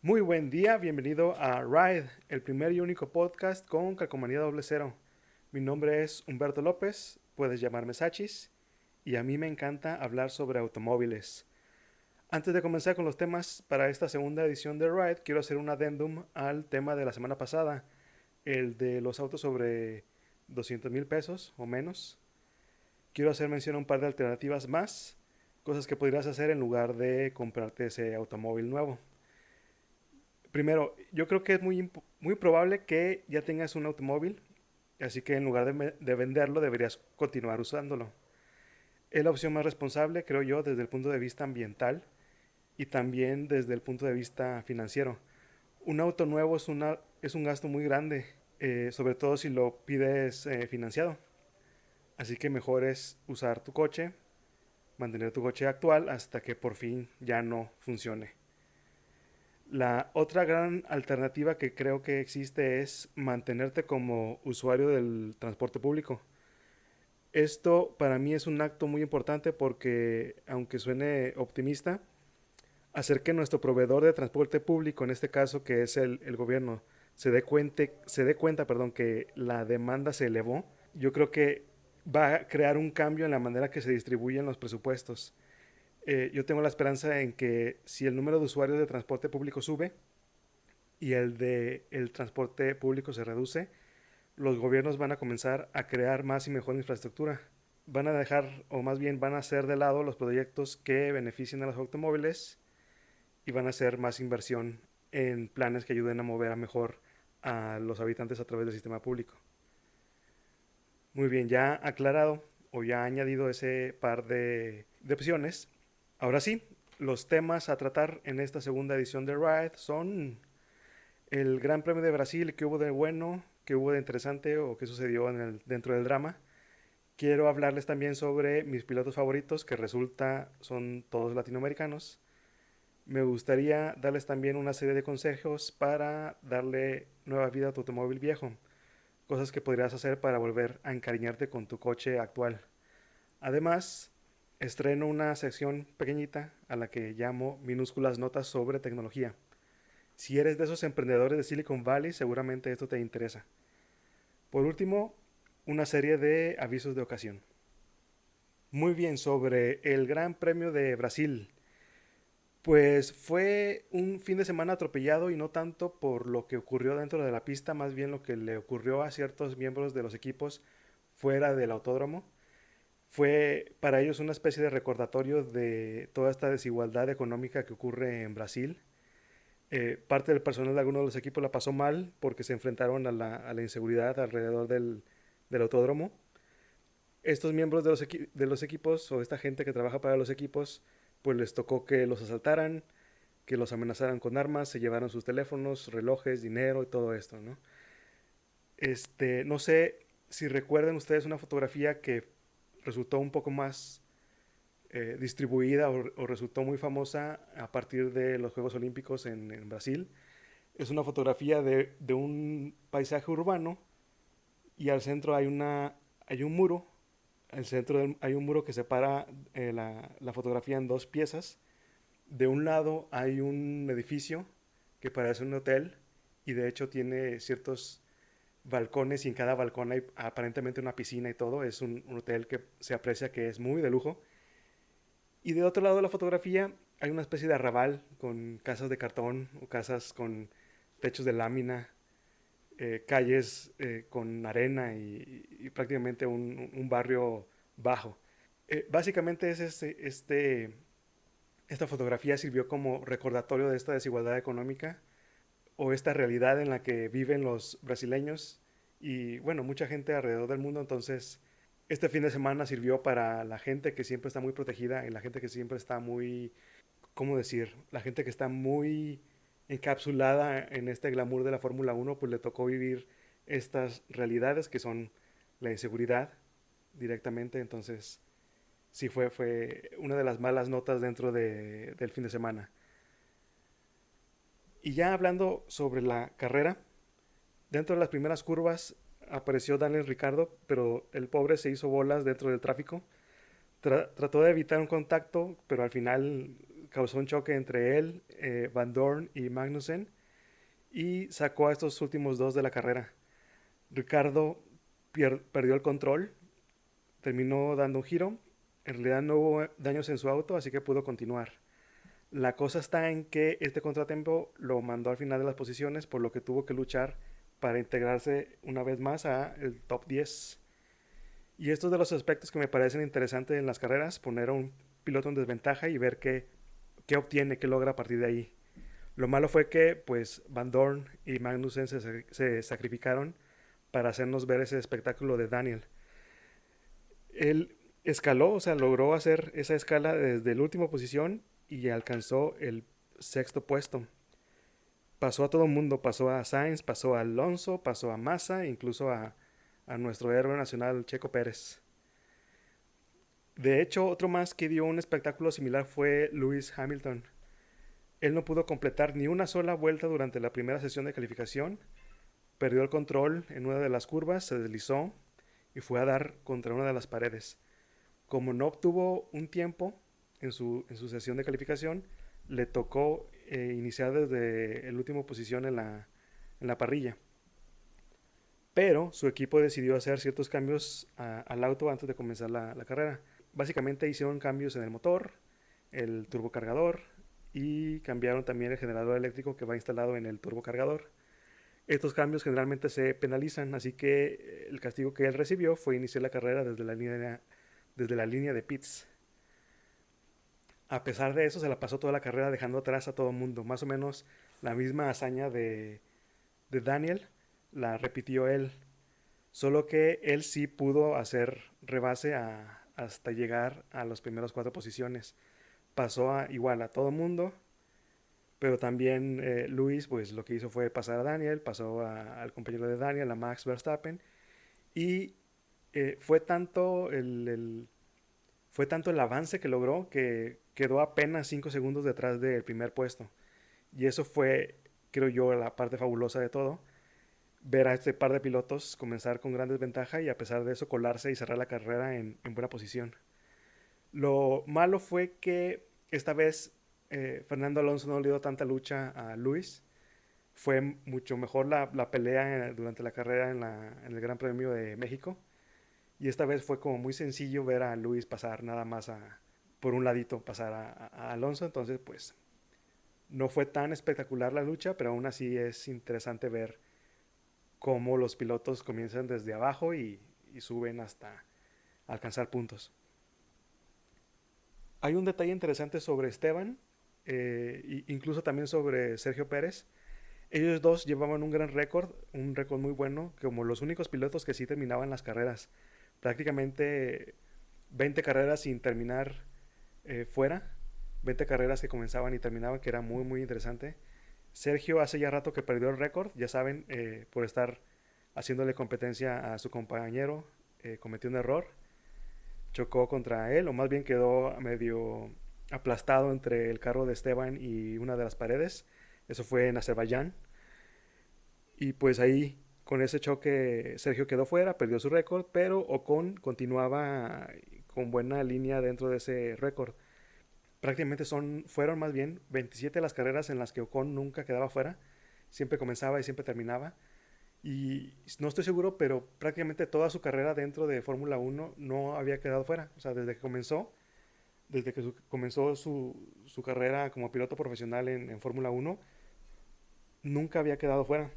Muy buen día, bienvenido a Ride, el primer y único podcast con calcomanía doble cero. Mi nombre es Humberto López, puedes llamarme Sachis, y a mí me encanta hablar sobre automóviles. Antes de comenzar con los temas para esta segunda edición de Ride, quiero hacer un adendum al tema de la semana pasada, el de los autos sobre 200,000 pesos o menos. Quiero hacer mención a un par de alternativas más, cosas que podrías hacer en lugar de comprarte ese automóvil nuevo. Primero, yo creo que es muy probable que ya tengas un automóvil, así que en lugar de venderlo deberías continuar usándolo. Es la opción más responsable, creo yo, desde el punto de vista ambiental y también desde el punto de vista financiero. Un auto nuevo es un gasto muy grande, sobre todo si lo pides financiado. Así que mejor es usar tu coche, mantener tu coche actual hasta que por fin ya no funcione. La otra gran alternativa que creo que existe es mantenerte como usuario del transporte público. Esto para mí es un acto muy importante porque, aunque suene optimista, hacer que nuestro proveedor de transporte público, en este caso que es el gobierno, se dé cuenta, que la demanda se elevó, yo creo que va a crear un cambio en la manera que se distribuyen los presupuestos. Yo tengo la esperanza en que si el número de usuarios de transporte público sube, y el de el transporte público se reduce, los gobiernos van a comenzar a crear más y mejor infraestructura. Van a dejar, o más bien van a hacer de lado los proyectos que beneficien a los automóviles y van a hacer más inversión en planes que ayuden a mover a mejor a los habitantes a través del sistema público. Muy bien, ya aclarado o ya añadido ese par de opciones. Ahora sí, los temas a tratar en esta segunda edición de Ride son el Gran Premio de Brasil, qué hubo de bueno, qué hubo de interesante o qué sucedió dentro del drama. Quiero hablarles también sobre mis pilotos favoritos, que resulta son todos latinoamericanos. Me gustaría darles también una serie de consejos para darle nueva vida a tu automóvil viejo. Cosas que podrías hacer para volver a encariñarte con tu coche actual. Además, estreno una sección pequeñita a la que llamo minúsculas notas sobre tecnología. Si eres de esos emprendedores de Silicon Valley, seguramente esto te interesa. Por último, una serie de avisos de ocasión. Muy bien, sobre el Gran Premio de Brasil. Pues fue un fin de semana atropellado y no tanto por lo que ocurrió dentro de la pista, más bien lo que le ocurrió a ciertos miembros de los equipos fuera del autódromo. Fue para ellos una especie de recordatorio de toda esta desigualdad económica que ocurre en Brasil. Parte del personal de algunos de los equipos la pasó mal porque se enfrentaron a la inseguridad alrededor del autódromo. Estos miembros de los equipos o esta gente que trabaja para los equipos, pues les tocó que los asaltaran, que los amenazaran con armas, se llevaron sus teléfonos, relojes, dinero y todo esto, ¿no? No sé si recuerdan ustedes una fotografía que resultó un poco más distribuida o resultó muy famosa a partir de los Juegos Olímpicos en Brasil. Es una fotografía de un paisaje urbano y al centro hay un muro. Al centro hay un muro que separa la fotografía en dos piezas. De un lado hay un edificio que parece un hotel y de hecho tiene ciertos balcones y en cada balcón hay aparentemente una piscina y todo. Es un hotel que se aprecia que es muy de lujo. Y de otro lado de la fotografía hay una especie de arrabal con casas de cartón o casas con techos de lámina, calles con arena y prácticamente un barrio bajo. Básicamente esta fotografía sirvió como recordatorio de esta desigualdad económica o esta realidad en la que viven los brasileños y bueno, mucha gente alrededor del mundo. Entonces, este fin de semana sirvió para la gente que siempre está muy protegida y la gente que siempre está muy, ¿cómo decir? La gente que está muy encapsulada en este glamour de la Fórmula Uno, pues le tocó vivir estas realidades que son la inseguridad directamente. Entonces, sí fue una de las malas notas dentro del fin de semana. Y ya hablando sobre la carrera, dentro de las primeras curvas apareció Daniel Ricardo, pero el pobre se hizo bolas dentro del tráfico. Trató de evitar un contacto, pero al final causó un choque entre él, Van Dorn y Magnussen, y sacó a estos últimos dos de la carrera. Ricardo perdió el control, terminó dando un giro. En realidad no hubo daños en su auto, así que pudo continuar. La cosa está en que este contratiempo lo mandó al final de las posiciones, por lo que tuvo que luchar para integrarse una vez más a el top 10. Y estos de los aspectos que me parecen interesantes en las carreras, poner a un piloto en desventaja y ver qué obtiene, qué logra a partir de ahí. Lo malo fue que pues Van Dorn y Magnussen se sacrificaron para hacernos ver ese espectáculo de Daniel. Él escaló, o sea, logró hacer esa escala desde la última posición y alcanzó el sexto puesto. Pasó a todo el mundo, pasó a Sainz, pasó a Alonso, pasó a Massa, incluso a nuestro héroe nacional Checo Pérez. De hecho, otro más que dio un espectáculo similar fue Lewis Hamilton. Él no pudo completar ni una sola vuelta durante la primera sesión de calificación, perdió el control en una de las curvas, se deslizó y fue a dar contra una de las paredes. Como no obtuvo un tiempo en su sesión de calificación, le tocó iniciar desde la última posición en la parrilla. Pero su equipo decidió hacer ciertos cambios al auto antes de comenzar la carrera. Básicamente hicieron cambios en el motor, el turbocargador y cambiaron también el generador eléctrico que va instalado en el turbocargador. Estos cambios generalmente se penalizan, así que el castigo que él recibió fue iniciar la carrera desde la línea de pits. A pesar de eso, se la pasó toda la carrera dejando atrás a todo el mundo. Más o menos la misma hazaña de Daniel la repitió él. Solo que él sí pudo hacer rebase hasta llegar a las primeras cuatro posiciones. Pasó igual a todo el mundo, pero también Luis pues lo que hizo fue pasar a Daniel, pasó al compañero de Daniel, a Max Verstappen, y fue tanto el avance que logró que quedó apenas 5 segundos detrás del primer puesto. Y eso fue, creo yo, la parte fabulosa de todo. Ver a este par de pilotos comenzar con gran desventaja y a pesar de eso colarse y cerrar la carrera en buena posición. Lo malo fue que esta vez Fernando Alonso no le dio tanta lucha a Luis. Fue mucho mejor la pelea durante la carrera en el Gran Premio de México. Y esta vez fue como muy sencillo ver a Luis pasar nada más por un ladito, pasar a Alonso. Entonces, pues, no fue tan espectacular la lucha, pero aún así es interesante ver cómo los pilotos comienzan desde abajo y suben hasta alcanzar puntos. Hay un detalle interesante sobre Esteban, incluso también sobre Sergio Pérez. Ellos dos llevaban un récord muy bueno, como los únicos pilotos que sí terminaban las carreras. Prácticamente 20 carreras sin terminar fuera, 20 carreras que comenzaban y terminaban, que era muy muy interesante. Sergio hace ya rato que perdió el récord, ya saben, por estar haciéndole competencia a su compañero, cometió un error, chocó contra él, o más bien quedó medio aplastado entre el carro de Esteban y una de las paredes. Eso fue en Azerbaiyán. Y pues ahí, con ese choque, Sergio quedó fuera, perdió su récord, pero Ocon continuaba con buena línea dentro de ese récord. Prácticamente fueron más bien 27 las carreras en las que Ocon nunca quedaba fuera. Siempre comenzaba y siempre terminaba. Y no estoy seguro, pero prácticamente toda su carrera dentro de Fórmula 1 no había quedado fuera. O sea, desde que comenzó su carrera como piloto profesional en Fórmula 1, nunca había quedado fuera.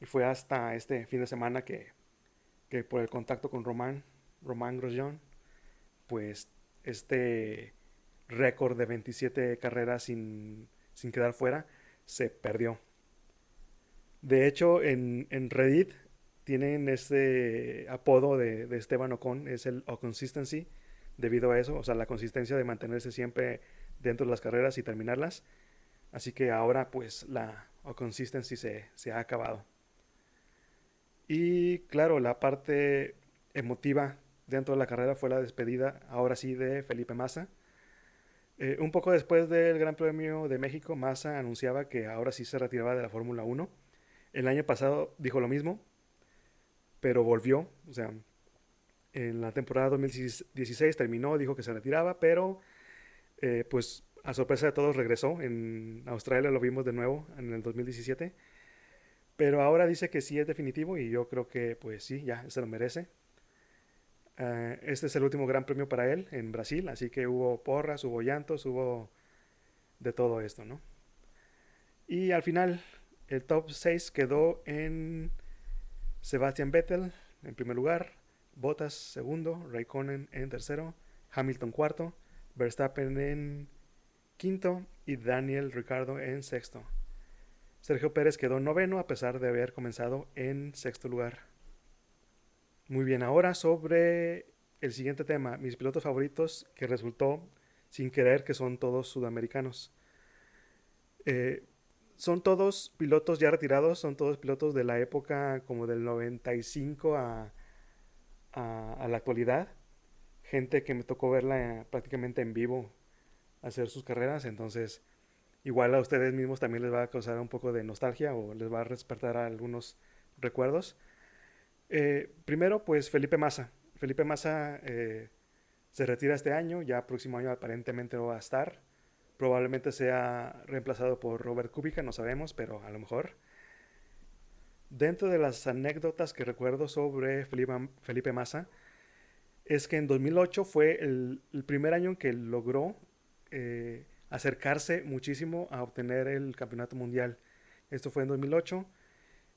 Y fue hasta este fin de semana que por el contacto con Román Grosjean, pues este récord de 27 carreras sin quedar fuera se perdió. De hecho, en Reddit tienen este apodo de Esteban Ocon, es el O-Consistency, debido a eso, o sea, la consistencia de mantenerse siempre dentro de las carreras y terminarlas. Así que ahora pues la O-Consistency se ha acabado. Y claro, la parte emotiva dentro de la carrera fue la despedida, ahora sí, de Felipe Massa. Un poco después del Gran Premio de México, Massa anunciaba que ahora sí se retiraba de la Fórmula 1. El año pasado dijo lo mismo, pero volvió. O sea, en la temporada 2016 terminó, dijo que se retiraba, pero pues A sorpresa de todos regresó. En Australia lo vimos de nuevo en el 2017. Pero ahora dice que sí es definitivo y yo creo que pues sí, ya se lo merece. Este es el último gran premio para él en Brasil, así que hubo porras, hubo llantos, hubo de todo esto, ¿no? Y al final el top 6 quedó en Sebastian Vettel en primer lugar, Bottas segundo, Raikkonen en tercero, Hamilton cuarto, Verstappen en quinto y Daniel Ricciardo en sexto. Sergio Pérez quedó noveno a pesar de haber comenzado en sexto lugar. Muy bien, ahora sobre el siguiente tema, mis pilotos favoritos que resultó sin querer que son todos sudamericanos. Eh, Son todos pilotos ya retirados, son todos pilotos de la época como del 95 a la actualidad. Gente que me tocó verla prácticamente en vivo hacer sus carreras, entonces igual a ustedes mismos también les va a causar un poco de nostalgia o les va a despertar algunos recuerdos. Primero, pues Felipe Massa. Felipe Massa se retira este año, ya próximo año aparentemente no va a estar. Probablemente sea reemplazado por Robert Kubica, no sabemos, pero a lo mejor. Dentro de las anécdotas que recuerdo sobre Felipe Massa, es que en 2008 fue el primer año en que logró acercarse muchísimo a obtener el campeonato mundial. Esto fue en 2008,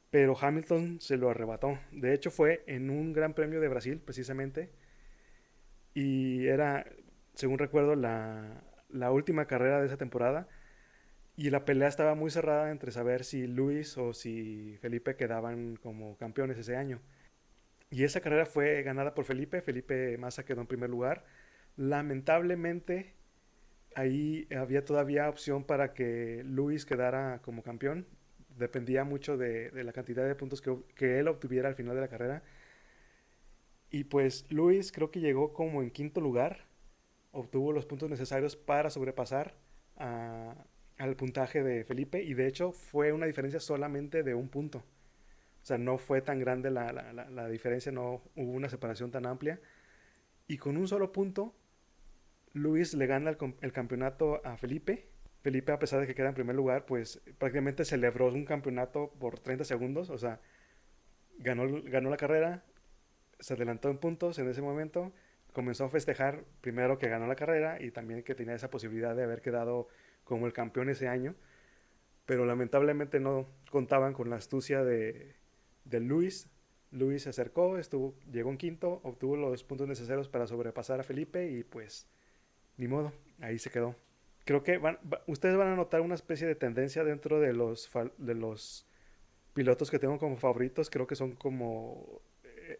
pero Hamilton se lo arrebató. De hecho fue en un Gran Premio de Brasil precisamente y era, según recuerdo, la última carrera de esa temporada y la pelea estaba muy cerrada entre saber si Luis o si Felipe quedaban como campeones ese año. Y esa carrera fue ganada por Felipe. Felipe Massa quedó en primer lugar. Lamentablemente, ahí había todavía opción para que Luis quedara como campeón. Dependía mucho de la cantidad de puntos que él obtuviera al final de la carrera. Y pues Luis creo que llegó como en quinto lugar. Obtuvo los puntos necesarios para sobrepasar a- al puntaje de Felipe. Y de hecho fue una diferencia solamente de un punto. O sea, no fue tan grande la diferencia, no hubo una separación tan amplia. Y con un solo punto, Luis le gana el campeonato a Felipe. Felipe, a pesar de que queda en primer lugar, pues prácticamente celebró un campeonato por 30 segundos. O sea, ganó la carrera, se adelantó en puntos en ese momento, comenzó a festejar primero que ganó la carrera y también que tenía esa posibilidad de haber quedado como el campeón ese año. Pero lamentablemente no contaban con la astucia de Luis. Luis se acercó, llegó en quinto, obtuvo los puntos necesarios para sobrepasar a Felipe y pues ni modo, ahí se quedó. Creo que ustedes van a notar una especie de tendencia dentro de los pilotos que tengo como favoritos. Creo que son como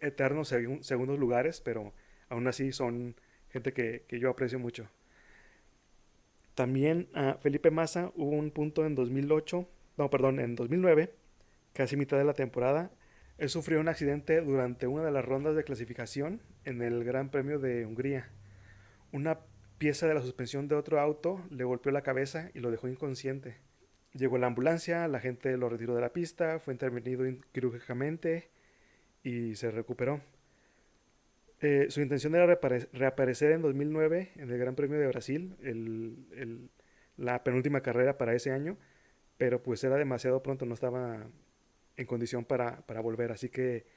eternos segundos lugares, pero aún así son gente que yo aprecio mucho. También a Felipe Massa hubo un punto en 2008, no, perdón, en 2009, casi mitad de la temporada. Él sufrió un accidente durante una de las rondas de clasificación en el Gran Premio de Hungría. Una pieza de la suspensión de otro auto le golpeó la cabeza y lo dejó inconsciente. Llegó la ambulancia, la gente lo retiró de la pista, fue intervenido quirúrgicamente y se recuperó. Su intención era reaparecer en 2009 en el Gran Premio de Brasil, la penúltima carrera para ese año, pero pues era demasiado pronto, no estaba en condición para volver, así que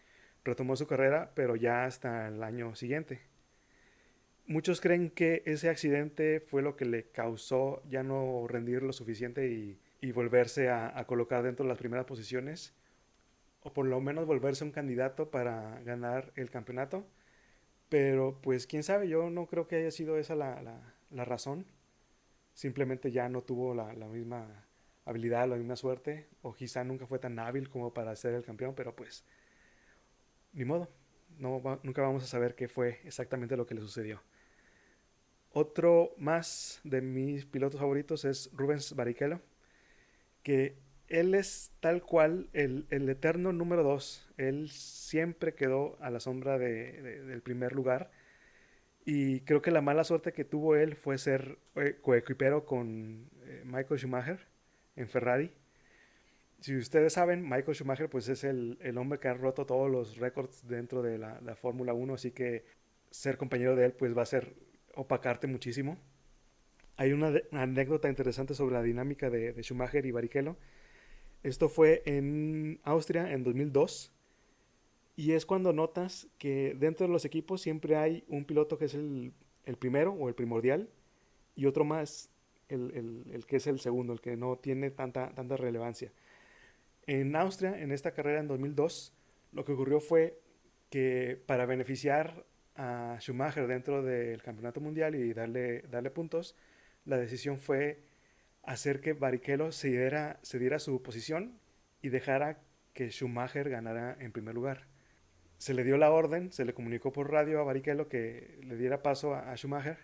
retomó su carrera, pero ya hasta el año siguiente. Muchos creen que ese accidente fue lo que le causó ya no rendir lo suficiente y volverse a colocar dentro de las primeras posiciones, o por lo menos volverse un candidato para ganar el campeonato. Pero pues quién sabe, yo no creo que haya sido esa la razón. Simplemente ya no tuvo la misma habilidad, la misma suerte, o quizá nunca fue tan hábil como para ser el campeón, pero pues ni modo. Nunca vamos a saber qué fue exactamente lo que le sucedió. Otro más de mis pilotos favoritos es Rubens Barrichello, que él es tal cual el eterno número 2. Él siempre quedó a la sombra del primer lugar. Y creo que la mala suerte que tuvo él fue ser coequipero con Michael Schumacher en Ferrari. Si ustedes saben, Michael Schumacher pues es el hombre que ha roto todos los récords dentro de la Fórmula 1, así que ser compañero de él pues va a ser opacarte muchísimo. Hay una anécdota interesante sobre la dinámica de Schumacher y Barrichello. Esto fue en Austria en 2002 y es cuando notas que dentro de los equipos siempre hay un piloto que es el primero o el primordial y otro más, el que es el segundo, el que no tiene tanta relevancia. En Austria, en esta carrera en 2002, lo que ocurrió fue que para beneficiar a Schumacher dentro del campeonato mundial y darle puntos, la decisión fue hacer que Barrichello se diera su posición y dejara que Schumacher ganara en primer lugar. Se le dio la orden, se le comunicó por radio a Barrichello que le diera paso a Schumacher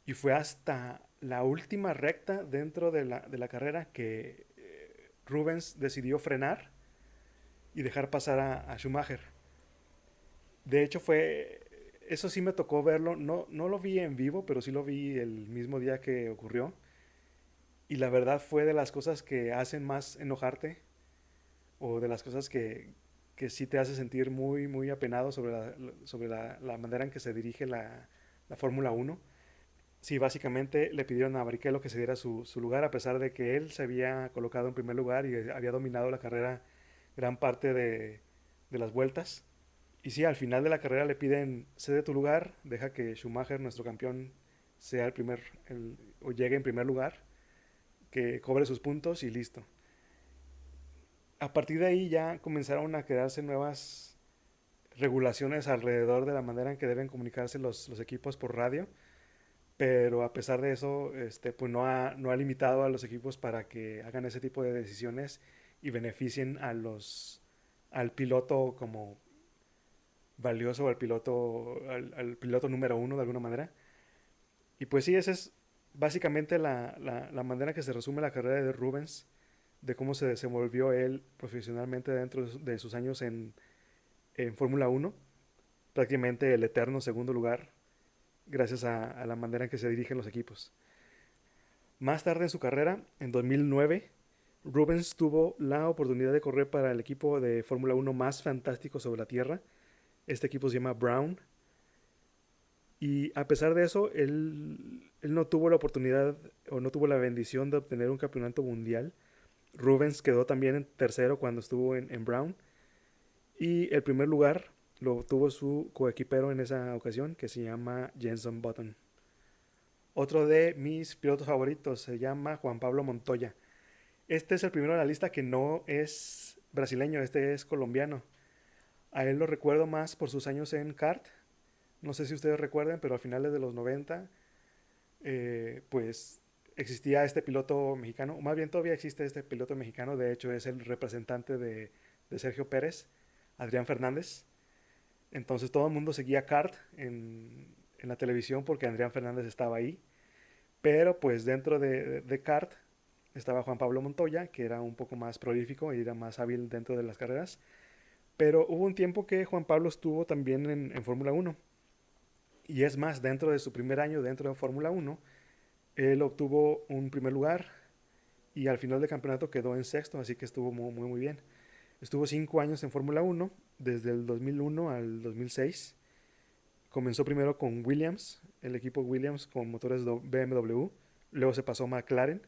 y fue hasta la última recta dentro de la carrera que Rubens decidió frenar y dejar pasar a Schumacher. De hecho eso sí me tocó verlo, no lo vi en vivo, pero sí lo vi el mismo día que ocurrió. Y la verdad fue de las cosas que hacen más enojarte o de las cosas que sí te hace sentir muy apenado sobre la manera en que se dirige la Fórmula Uno. Sí, básicamente le pidieron a Barrichello que se diera su lugar a pesar de que él se había colocado en primer lugar y había dominado la carrera gran parte de las vueltas. Y sí, al final de la carrera le piden cede tu lugar, deja que Schumacher, nuestro campeón, sea o llegue en primer lugar, que cobre sus puntos y listo. A partir de ahí ya comenzaron a crearse nuevas regulaciones alrededor de la manera en que deben comunicarse los equipos por radio, pero a pesar de eso, pues no ha limitado a los equipos para que hagan ese tipo de decisiones y beneficien al piloto como valioso, al piloto número uno de alguna manera. Y pues sí, esa es básicamente la manera en que se resume la carrera de Rubens, de cómo se desenvolvió él profesionalmente dentro de sus años en Fórmula Uno, prácticamente el eterno segundo lugar, gracias a la manera en que se dirigen los equipos. Más tarde en su carrera, en 2009, Rubens tuvo la oportunidad de correr para el equipo de Fórmula Uno más fantástico sobre la Tierra. Este equipo se llama Brown. Y a pesar de eso, él no tuvo la oportunidad o no tuvo la bendición de obtener un campeonato mundial. Rubens quedó también en tercero cuando estuvo en Brown. Y el primer lugar lo obtuvo su coequipero en esa ocasión, que se llama Jenson Button. Otro de mis pilotos favoritos se llama Juan Pablo Montoya. Este es el primero de la lista que no es brasileño, este es colombiano. A él lo recuerdo más por sus años en kart. No sé si ustedes recuerden, pero a finales de los 90, pues existía este piloto mexicano, o más bien todavía existe este piloto mexicano, de hecho es el representante de Sergio Pérez, Adrián Fernández. Entonces todo el mundo seguía kart en la televisión porque Adrián Fernández estaba ahí. Pero pues dentro de kart estaba Juan Pablo Montoya, que era un poco más prolífico y era más hábil dentro de las carreras. Pero hubo un tiempo que Juan Pablo estuvo también en Fórmula Uno. Y es más, dentro de su primer año dentro de Fórmula Uno, él obtuvo un primer lugar y al final del campeonato quedó en sexto, así que estuvo muy bien. Estuvo 5 años en Fórmula Uno, desde el 2001 al 2006. Comenzó primero con Williams, el equipo Williams con motores BMW, luego se pasó a McLaren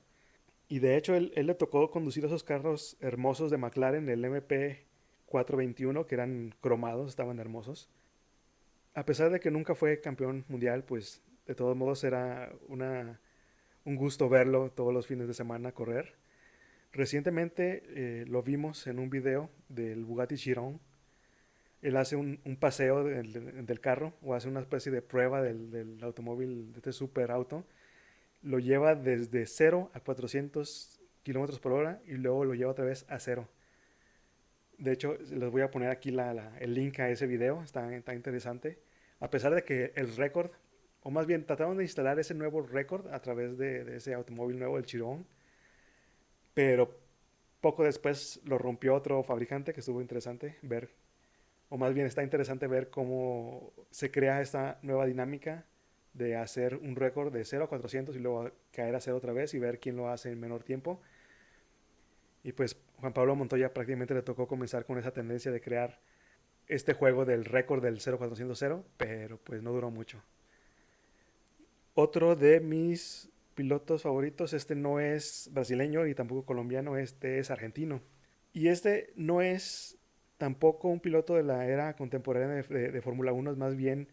y de hecho él le tocó conducir esos carros hermosos de McLaren, el MP421, que eran cromados, estaban hermosos. A pesar de que nunca fue campeón mundial, pues de todos modos era un gusto verlo todos los fines de semana correr. Recientemente lo vimos en un video del Bugatti Chiron. Él hace un paseo del carro o hace una especie de prueba del automóvil, de este super auto. Lo lleva desde 0 a 400 kilómetros por hora y luego lo lleva otra vez a cero. De hecho, les voy a poner aquí el link a ese video, está interesante. A pesar de que el récord, o más bien trataron de instalar ese nuevo récord a través de ese automóvil nuevo, el Chiron, pero poco después lo rompió otro fabricante, que estuvo interesante ver, o más bien está interesante ver cómo se crea esta nueva dinámica de hacer un récord de 0 a 400 y luego caer a cero otra vez y ver quién lo hace en menor tiempo. Y pues Juan Pablo Montoya prácticamente le tocó comenzar con esa tendencia de crear este juego del récord del 0 a 400, pero pues no duró mucho. Otro de mis pilotos favoritos, este no es brasileño y tampoco colombiano, este es argentino. Y este no es tampoco un piloto de la era contemporánea de Fórmula 1, es más bien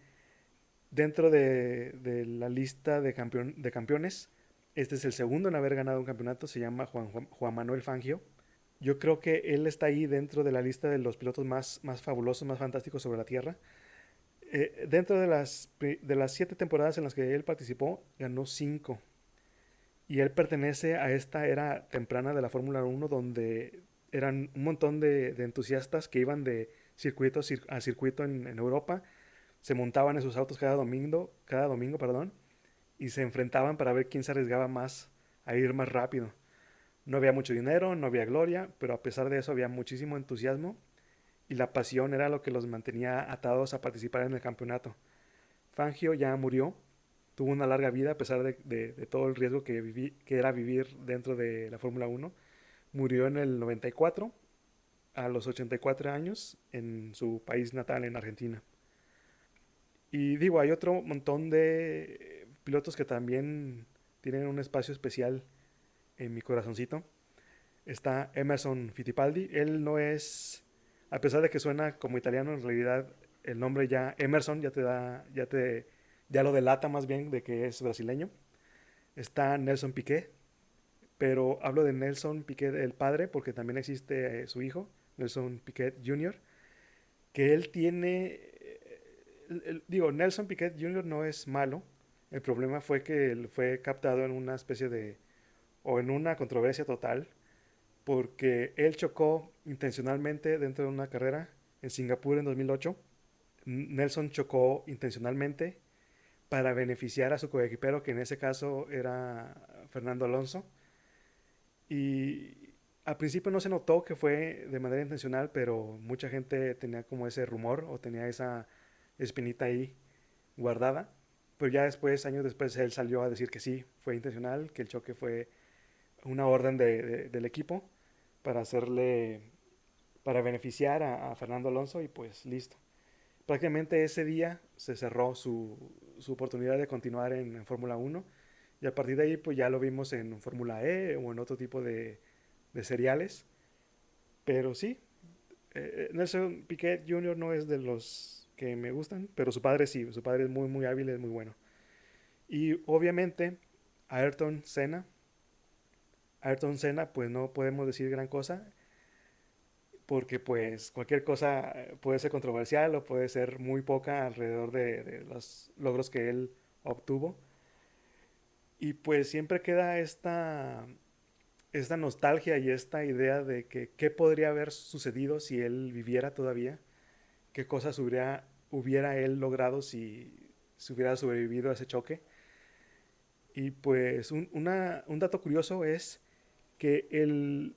dentro de la lista de campeones. Este es el segundo en haber ganado un campeonato, se llama Juan Manuel Fangio. Yo creo que él está ahí dentro de la lista de los pilotos más fabulosos, más fantásticos sobre la Tierra. Dentro de las 7 temporadas en las que él participó, ganó 5. Y él pertenece a esta era temprana de la Fórmula 1 donde eran un montón de entusiastas que iban de circuito a circuito en Europa, se montaban en sus autos cada domingo, perdón, y se enfrentaban para ver quién se arriesgaba más a ir más rápido. No había mucho dinero, no había gloria, pero a pesar de eso había muchísimo entusiasmo y la pasión era lo que los mantenía atados a participar en el campeonato. Fangio ya murió, tuvo una larga vida a pesar de todo el riesgo que era vivir dentro de la Fórmula 1. Murió en el 94, a los 84 años, en su país natal, en Argentina. Y digo, hay otro montón de pilotos que también tienen un espacio especial en mi corazoncito. Está Emerson Fittipaldi. Él no es, a pesar de que suena como italiano, en realidad el nombre ya Emerson ya lo delata más bien de que es brasileño. Está Nelson Piquet, pero hablo de Nelson Piquet el padre porque también existe su hijo, Nelson Piquet Jr., que él tiene, digo, Nelson Piquet Jr. no es malo, el problema fue que él fue captado en una especie o en una controversia total, porque él chocó intencionalmente dentro de una carrera en Singapur en 2008. Nelson chocó intencionalmente para beneficiar a su coequipero, que en ese caso era Fernando Alonso. Y al principio no se notó que fue de manera intencional, pero mucha gente tenía como ese rumor o tenía esa espinita ahí guardada. Pero ya después, años después, él salió a decir que sí, fue intencional, que el choque fue una orden del equipo para hacerle, para beneficiar a Fernando Alonso y pues listo. Prácticamente ese día se cerró su oportunidad de continuar en Fórmula 1 y a partir de ahí pues ya lo vimos en Fórmula E o en otro tipo de seriales. Pero sí, Nelson Piquet Jr. no es de los que me gustan, pero su padre sí, su padre es muy muy hábil, es muy bueno. Y obviamente Ayrton Senna, Ayrton Senna pues no podemos decir gran cosa porque pues cualquier cosa puede ser controversial o puede ser muy poca alrededor de los logros que él obtuvo. Y pues siempre queda esta nostalgia y esta idea de que qué podría haber sucedido si él viviera todavía, qué cosas hubiera él logrado si hubiera sobrevivido a ese choque. Y pues un dato curioso es que el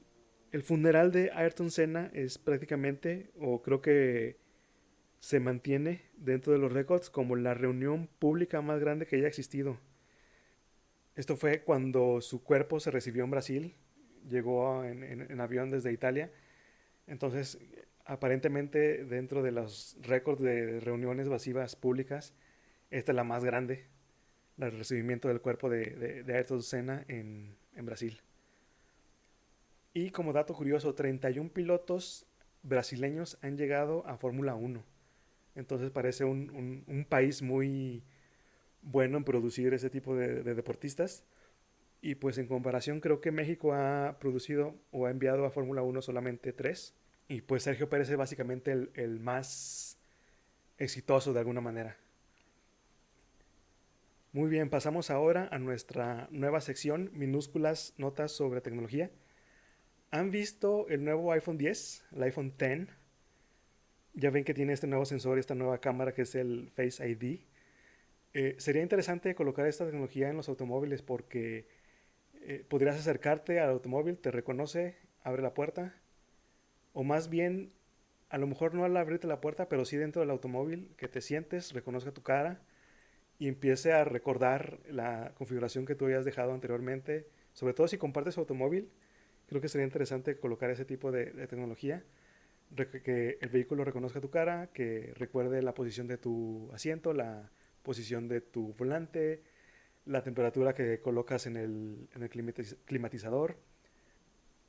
funeral de Ayrton Senna es prácticamente, o creo que se mantiene dentro de los récords como la reunión pública más grande que haya existido. Esto fue cuando su cuerpo se recibió en Brasil, llegó en avión desde Italia. Entonces, aparentemente dentro de los récords de reuniones masivas públicas, esta es la más grande, el recibimiento del cuerpo de Ayrton Senna en Brasil. Y como dato curioso, 31 pilotos brasileños han llegado a Fórmula 1. Entonces parece un país muy bueno en producir ese tipo de deportistas. Y pues en comparación creo que México ha producido o ha enviado a Fórmula 1 solamente 3. Y pues Sergio Pérez es básicamente el más exitoso de alguna manera. Muy bien, pasamos ahora a nuestra nueva sección, minúsculas notas sobre tecnología. ¿Han visto el nuevo iPhone 10, el iPhone X? Ya ven que tiene este nuevo sensor, esta nueva cámara que es el Face ID. Sería interesante colocar esta tecnología en los automóviles porque podrías acercarte al automóvil, te reconoce, abre la puerta, o más bien, a lo mejor no al abrirte la puerta, pero sí dentro del automóvil, que te sientes, reconozca tu cara y empiece a recordar la configuración que tú habías dejado anteriormente, sobre todo si compartes automóvil. Creo que sería interesante colocar ese tipo de tecnología, que el vehículo reconozca tu cara, que recuerde la posición de tu asiento, la posición de tu volante, la temperatura que colocas en el climatizador,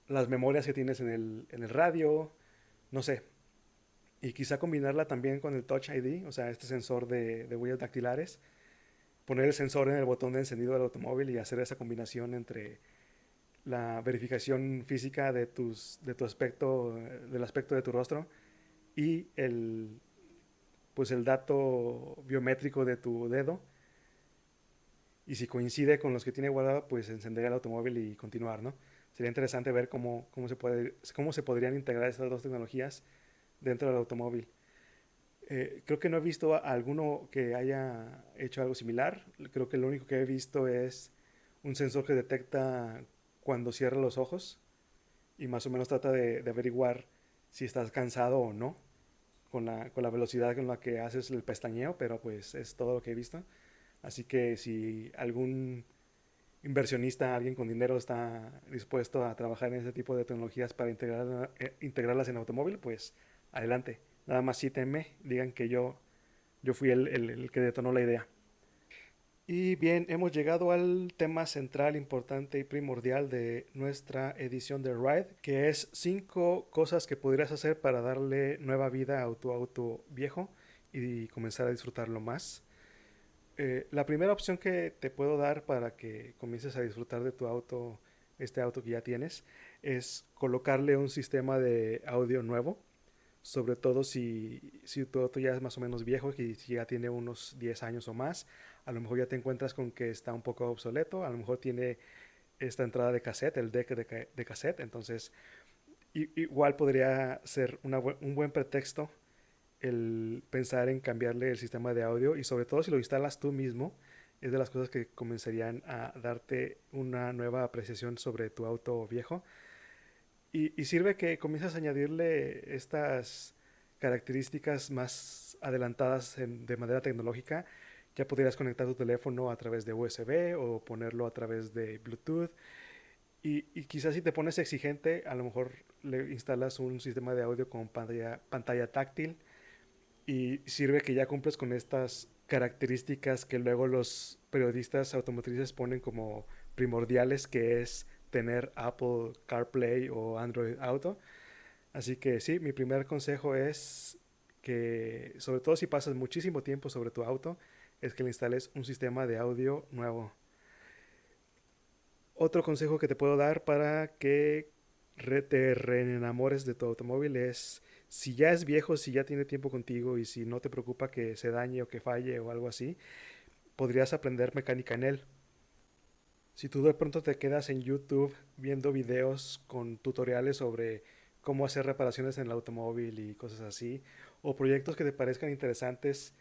las memorias que tienes en el radio, no sé. Y quizá combinarla también con el Touch ID, o sea, este sensor de huellas dactilares, poner el sensor en el botón de encendido del automóvil y hacer esa combinación entre la verificación física de tu aspecto, del aspecto de tu rostro y pues el dato biométrico de tu dedo. Y si coincide con los que tiene guardado, pues encendería el automóvil y continuar, ¿no? Sería interesante ver cómo se podrían integrar estas dos tecnologías dentro del automóvil. Creo que no he visto a alguno que haya hecho algo similar. Creo que lo único que he visto es un sensor que detecta cuando cierra los ojos y más o menos trata de averiguar si estás cansado o no con la velocidad con la que haces el pestañeo, pero pues es todo lo que he visto. Así que si algún inversionista, alguien con dinero está dispuesto a trabajar en ese tipo de tecnologías para integrarlas en automóvil, pues adelante. Nada más cítenme, digan que yo fui el que detonó la idea. Y bien, hemos llegado al tema central, importante y primordial de nuestra edición de Ride, que es 5 cosas que podrías hacer para darle nueva vida a tu auto viejo y comenzar a disfrutarlo más. La primera opción que te puedo dar para que comiences a disfrutar de tu auto, este auto que ya tienes, es colocarle un sistema de audio nuevo, sobre todo si tu auto ya es más o menos viejo, y si ya tiene unos 10 años o más. A lo mejor ya te encuentras con que está un poco obsoleto, a lo mejor tiene esta entrada de cassette, el deck de cassette. Entonces igual podría ser un buen pretexto el pensar en cambiarle el sistema de audio, y sobre todo si lo instalas tú mismo, es de las cosas que comenzarían a darte una nueva apreciación sobre tu auto viejo. Y sirve que comienzas a añadirle estas características más adelantadas de manera tecnológica. Ya podrías conectar tu teléfono a través de USB o ponerlo a través de Bluetooth. Y quizás si te pones exigente, a lo mejor le instalas un sistema de audio con pantalla táctil, y sirve que ya cumples con estas características que luego los periodistas automotrices ponen como primordiales, que es tener Apple CarPlay o Android Auto. Así que sí, mi primer consejo es que, sobre todo si pasas muchísimo tiempo sobre tu auto, es que le instales un sistema de audio nuevo. Otro consejo que te puedo dar para que te reenamores de tu automóvil es, si ya es viejo, si ya tiene tiempo contigo y si no te preocupa que se dañe o que falle o algo así, podrías aprender mecánica en él. Si tú de pronto te quedas en YouTube viendo videos con tutoriales sobre cómo hacer reparaciones en el automóvil y cosas así, o proyectos que te parezcan interesantes,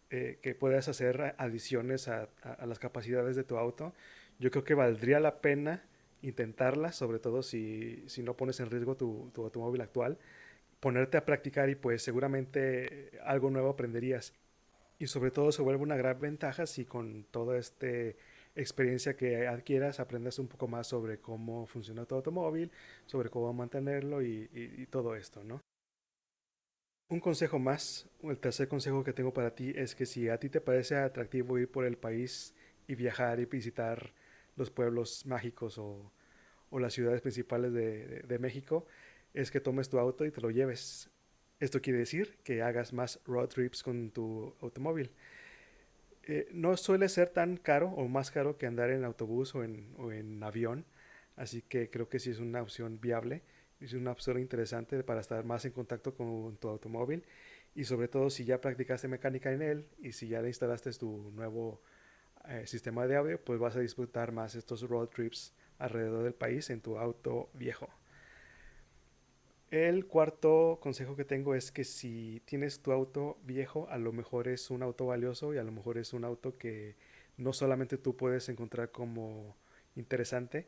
que puedas hacer adiciones a las capacidades de tu auto, yo creo que valdría la pena intentarlas, sobre todo si no pones en riesgo tu automóvil actual, ponerte a practicar, y pues seguramente algo nuevo aprenderías. Y sobre todo se vuelve una gran ventaja si con toda esta experiencia que adquieras aprendes un poco más sobre cómo funciona tu automóvil, sobre cómo mantenerlo y todo esto, ¿no? Un consejo más, el tercer consejo que tengo para ti es que si a ti te parece atractivo ir por el país y viajar y visitar los pueblos mágicos o las ciudades principales de México, es que tomes tu auto y te lo lleves. Esto quiere decir que hagas más road trips con tu automóvil. No suele ser tan caro o más caro que andar en autobús o en avión, así que creo que sí es una opción viable, es una opción interesante para estar más en contacto con tu automóvil, y sobre todo si ya practicaste mecánica en él y si ya le instalaste tu nuevo sistema de audio, pues vas a disfrutar más estos road trips alrededor del país en tu auto viejo. El cuarto consejo que tengo es que si tienes tu auto viejo, a lo mejor es un auto valioso y a lo mejor es un auto que no solamente tú puedes encontrar como interesante,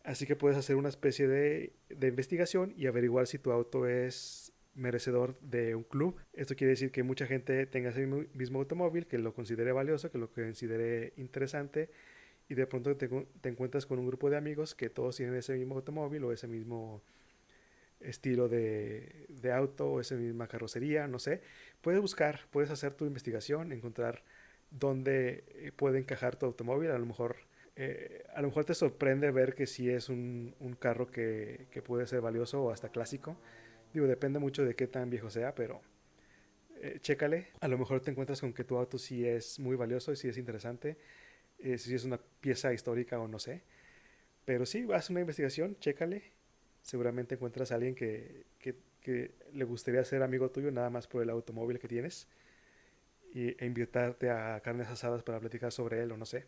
así que puedes hacer una especie de investigación y averiguar si tu auto es merecedor de un club. Esto quiere decir que mucha gente tenga ese mismo automóvil, que lo considere valioso, que lo considere interesante, y de pronto te encuentras con un grupo de amigos que todos tienen ese mismo automóvil o ese mismo estilo de auto o esa misma carrocería, no sé. Puedes buscar, puedes hacer tu investigación, encontrar dónde puede encajar tu automóvil. A lo mejor te sorprende ver que sí es un carro que puede ser valioso o hasta clásico. Digo, depende mucho de qué tan viejo sea, pero chécale. A lo mejor te encuentras con que tu auto sí es muy valioso y sí es interesante, si es una pieza histórica o no sé. Pero sí, haz una investigación, chécale. Seguramente encuentras a alguien que le gustaría ser amigo tuyo nada más por el automóvil que tienes e invitarte a carnes asadas para platicar sobre él o no sé.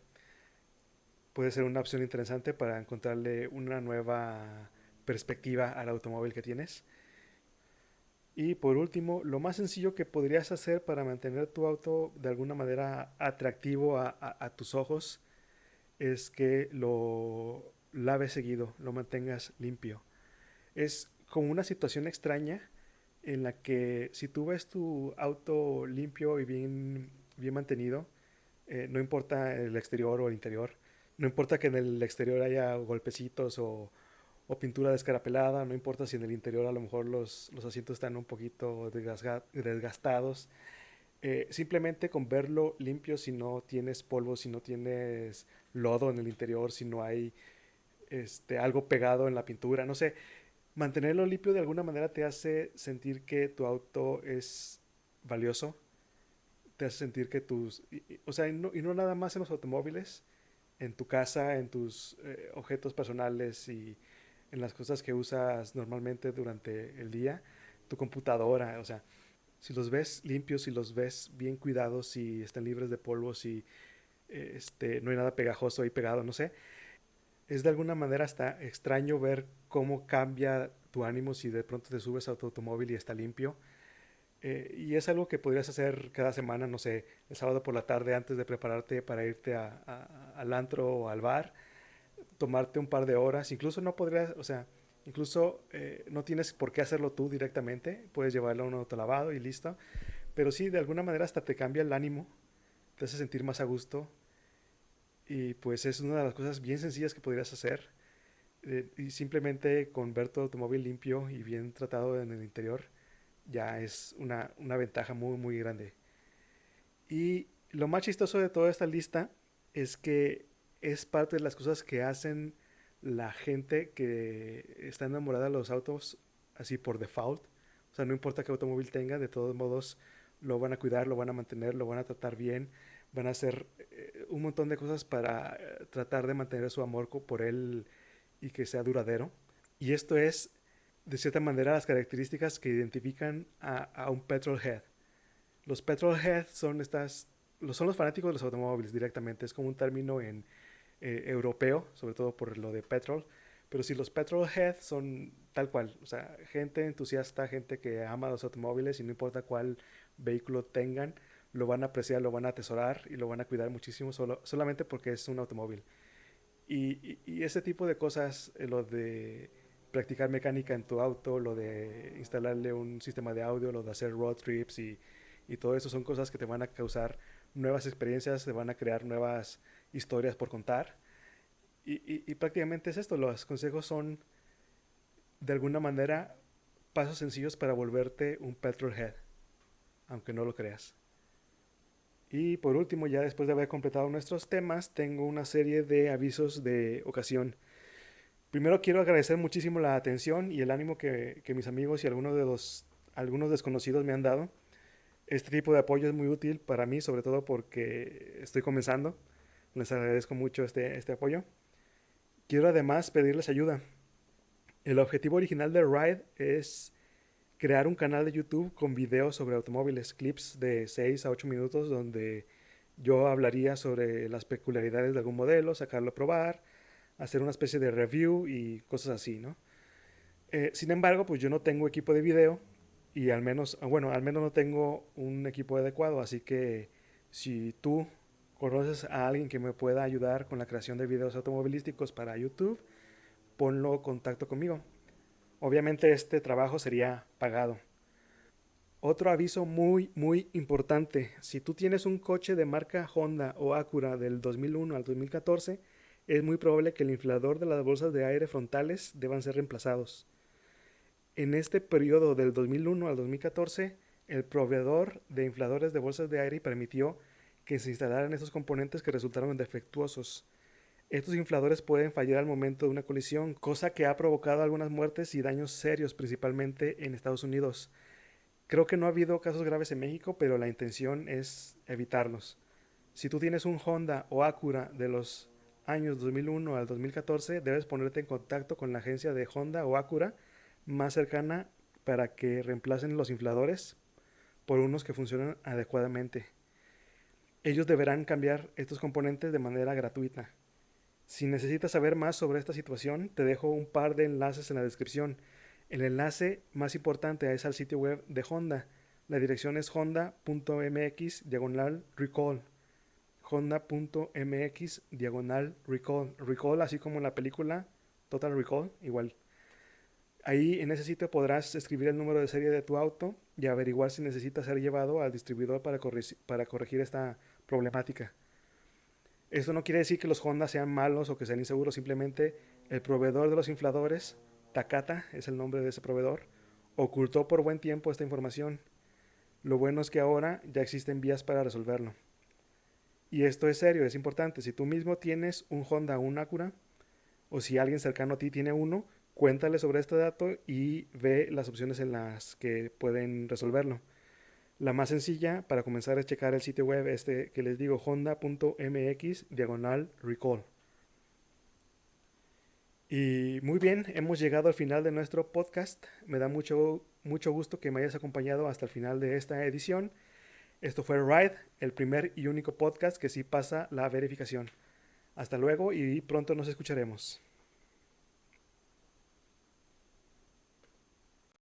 Puede ser una opción interesante para encontrarle una nueva perspectiva al automóvil que tienes. Y por último, lo más sencillo que podrías hacer para mantener tu auto de alguna manera atractivo a tus ojos es que lo laves seguido, lo mantengas limpio. Es como una situación extraña en la que si tú ves tu auto limpio y bien mantenido, no importa el exterior o el interior, no importa que en el exterior haya golpecitos o pintura descarapelada, no importa si en el interior a lo mejor los asientos están un poquito desgastados, simplemente con verlo limpio, si no tienes polvo, si no tienes lodo en el interior, si no hay algo pegado en la pintura, no sé, mantenerlo limpio de alguna manera te hace sentir que tu auto es valioso, te hace sentir que o sea, y no nada más en los automóviles, en tu casa, en tus objetos personales y en las cosas que usas normalmente durante el día, tu computadora, o sea, si los ves limpios, si los ves bien cuidados, si están libres de polvo, si no hay nada pegajoso ahí pegado, no sé, es de alguna manera hasta extraño ver cómo cambia tu ánimo si de pronto te subes a tu automóvil y está limpio. Y es algo que podrías hacer cada semana, no sé, el sábado por la tarde antes de prepararte para irte al antro o al bar, tomarte un par de horas, incluso no podrías, o sea, incluso no tienes por qué hacerlo tú directamente, puedes llevarlo a un autolavado y listo, pero sí, de alguna manera hasta te cambia el ánimo, te hace sentir más a gusto y pues es una de las cosas bien sencillas que podrías hacer y simplemente con ver tu automóvil limpio y bien tratado en el interior ya es una ventaja muy grande. Y lo más chistoso de toda esta lista es que es parte de las cosas que hacen la gente que está enamorada de los autos así por default. O sea, no importa qué automóvil tenga, de todos modos lo van a cuidar, lo van a mantener, lo van a tratar bien, van a hacer un montón de cosas para tratar de mantener su amor por él y que sea duradero. Y esto es, de cierta manera, las características que identifican a un petrolhead. Los petrolheads son los fanáticos de los automóviles directamente. Es como un término en europeo, sobre todo por lo de petrol. Pero si los petrolheads son tal cual, o sea, gente entusiasta, gente que ama los automóviles y no importa cuál vehículo tengan, lo van a apreciar, lo van a atesorar y lo van a cuidar muchísimo solamente porque es un automóvil. Y ese tipo de cosas, lo de practicar mecánica en tu auto, lo de instalarle un sistema de audio, lo de hacer road trips y todo eso son cosas que te van a causar nuevas experiencias, te van a crear nuevas historias por contar. Y prácticamente es esto, los consejos son de alguna manera pasos sencillos para volverte un petrolhead, aunque no lo creas. Y por último, ya después de haber completado nuestros temas, tengo una serie de avisos de ocasión. Primero quiero agradecer muchísimo la atención y el ánimo que mis amigos y algunos desconocidos me han dado. Este tipo de apoyo es muy útil para mí, sobre todo porque estoy comenzando. Les agradezco mucho este apoyo. Quiero además pedirles ayuda. El objetivo original de Ride es crear un canal de YouTube con videos sobre automóviles, clips de 6 a 8 minutos donde yo hablaría sobre las peculiaridades de algún modelo, sacarlo a probar, hacer una especie de review y cosas así, ¿no? Sin embargo, pues yo no tengo equipo de video y al menos no tengo un equipo adecuado, así que si tú conoces a alguien que me pueda ayudar con la creación de videos automovilísticos para YouTube, ponlo en contacto conmigo. Obviamente este trabajo sería pagado. Otro aviso muy importante. Si tú tienes un coche de marca Honda o Acura del 2001 al 2014, es muy probable que el inflador de las bolsas de aire frontales deban ser reemplazados. En este periodo del 2001 al 2014, el proveedor de infladores de bolsas de aire permitió que se instalaran estos componentes que resultaron defectuosos. Estos infladores pueden fallar al momento de una colisión, cosa que ha provocado algunas muertes y daños serios, principalmente en Estados Unidos. Creo que no ha habido casos graves en México, pero la intención es evitarlos. Si tú tienes un Honda o Acura de los años 2001 al 2014, debes ponerte en contacto con la agencia de Honda o Acura más cercana para que reemplacen los infladores por unos que funcionen adecuadamente. Ellos deberán cambiar estos componentes de manera gratuita. Si necesitas saber más sobre esta situación, te dejo un par de enlaces en la descripción. El enlace más importante es al sitio web de Honda. La dirección es honda.mx/recall. honda.mx/recall. Recall, así como en la película Total Recall, igual. Ahí en ese sitio podrás escribir el número de serie de tu auto y averiguar si necesita ser llevado al distribuidor para corregir esta problemática. Esto no quiere decir que los Honda sean malos o que sean inseguros, simplemente el proveedor de los infladores, Takata es el nombre de ese proveedor, ocultó por buen tiempo esta información. Lo bueno es que ahora ya existen vías para resolverlo. Y esto es serio, es importante. Si tú mismo tienes un Honda o un Acura, o si alguien cercano a ti tiene uno, cuéntale sobre este dato y ve las opciones en las que pueden resolverlo. La más sencilla para comenzar es checar el sitio web este que les digo, honda.mx/recall. Y muy bien, hemos llegado al final de nuestro podcast. Me da mucho gusto que me hayas acompañado hasta el final de esta edición. Esto fue Ride, el primer y único podcast que sí pasa la verificación. Hasta luego y pronto nos escucharemos.